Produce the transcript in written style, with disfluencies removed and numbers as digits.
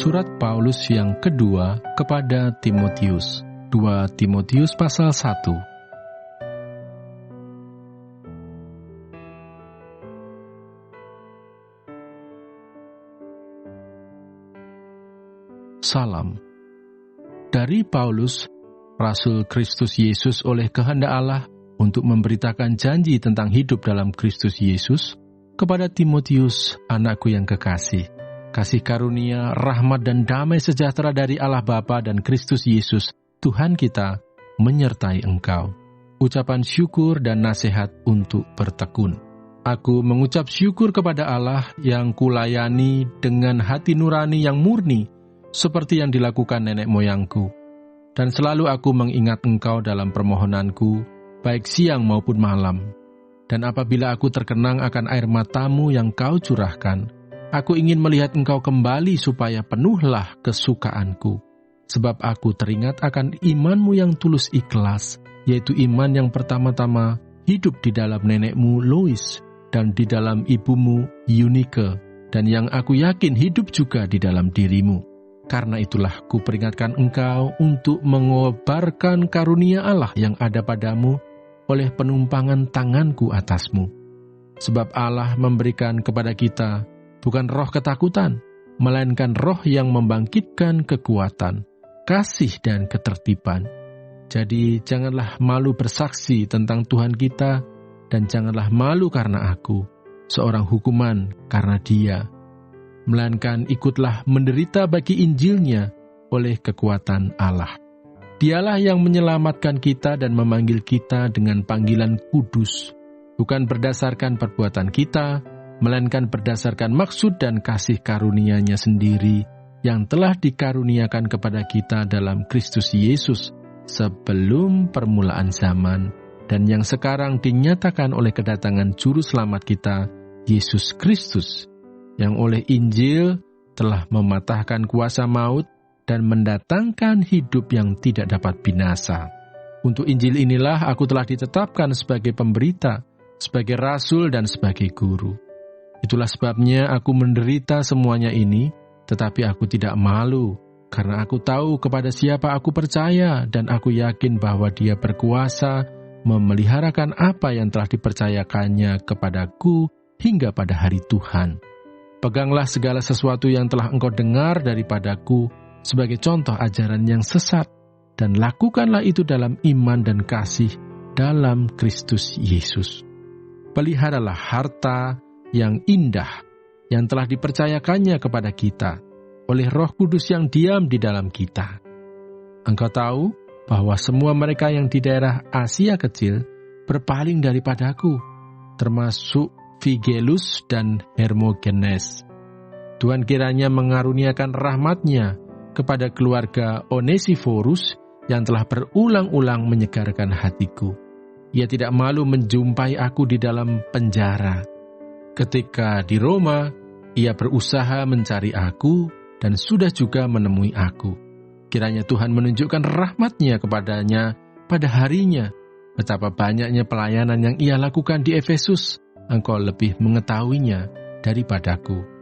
surat Paulus yang kedua kepada Timotius. 2 Timotius pasal 1. Salam. Dari Paulus, Rasul Kristus Yesus oleh kehendak Allah untuk memberitakan janji tentang hidup dalam Kristus Yesus, kepada Timotius, anakku yang kekasih. Kasih karunia, rahmat dan damai sejahtera dari Allah Bapa dan Kristus Yesus, Tuhan kita, menyertai engkau. Ucapan syukur dan nasihat untuk bertekun. Aku mengucap syukur kepada Allah yang kulayani dengan hati nurani yang murni, seperti yang dilakukan nenek moyangku. Dan selalu aku mengingat engkau dalam permohonanku, baik siang maupun malam. Dan apabila aku terkenang akan air matamu yang kau curahkan, aku ingin melihat engkau kembali supaya penuhlah kesukaanku. Sebab aku teringat akan imanmu yang tulus ikhlas, yaitu iman yang pertama-tama hidup di dalam nenekmu Lois dan di dalam ibumu Eunike, dan yang aku yakin hidup juga di dalam dirimu. Karena itulah kuperingatkan engkau untuk mengobarkan karunia Allah yang ada padamu oleh penumpangan tanganku atasmu. Sebab Allah memberikan kepada kita bukan roh ketakutan, melainkan roh yang membangkitkan kekuatan, kasih dan ketertiban. Jadi janganlah malu bersaksi tentang Tuhan kita, dan janganlah malu karena aku, seorang hukuman karena Dia. Melainkan ikutlah menderita bagi Injilnya oleh kekuatan Allah. Dialah yang menyelamatkan kita dan memanggil kita dengan panggilan kudus, bukan berdasarkan perbuatan kita, melainkan berdasarkan maksud dan kasih karunia-Nya sendiri yang telah dikaruniakan kepada kita dalam Kristus Yesus sebelum permulaan zaman, dan yang sekarang dinyatakan oleh kedatangan Juru Selamat kita, Yesus Kristus, yang oleh Injil telah mematahkan kuasa maut dan mendatangkan hidup yang tidak dapat binasa. Untuk Injil inilah aku telah ditetapkan sebagai pemberita, sebagai rasul dan sebagai guru. Itulah sebabnya aku menderita semuanya ini, tetapi aku tidak malu, karena aku tahu kepada siapa aku percaya, dan aku yakin bahwa Dia berkuasa memeliharakan apa yang telah dipercayakannya kepadaku hingga pada hari Tuhan. Peganglah segala sesuatu yang telah engkau dengar daripadaku sebagai contoh ajaran yang sesat, dan lakukanlah itu dalam iman dan kasih dalam Kristus Yesus. Peliharalah harta yang indah yang telah dipercayakannya kepada kita oleh Roh Kudus yang diam di dalam kita. Engkau tahu bahwa semua mereka yang di daerah Asia Kecil berpaling daripadaku, termasuk Figelus dan Hermogenes. Tuhan kiranya mengaruniakan rahmat-Nya kepada keluarga Onesiforus yang telah berulang-ulang menyegarkan hatiku. Ia tidak malu menjumpai aku di dalam penjara. Ketika di Roma, ia berusaha mencari aku dan sudah juga menemui aku. Kiranya Tuhan menunjukkan rahmat-Nya kepadanya pada harinya. Betapa banyaknya pelayanan yang ia lakukan di Efesus, engkau lebih mengetahuinya daripadaku.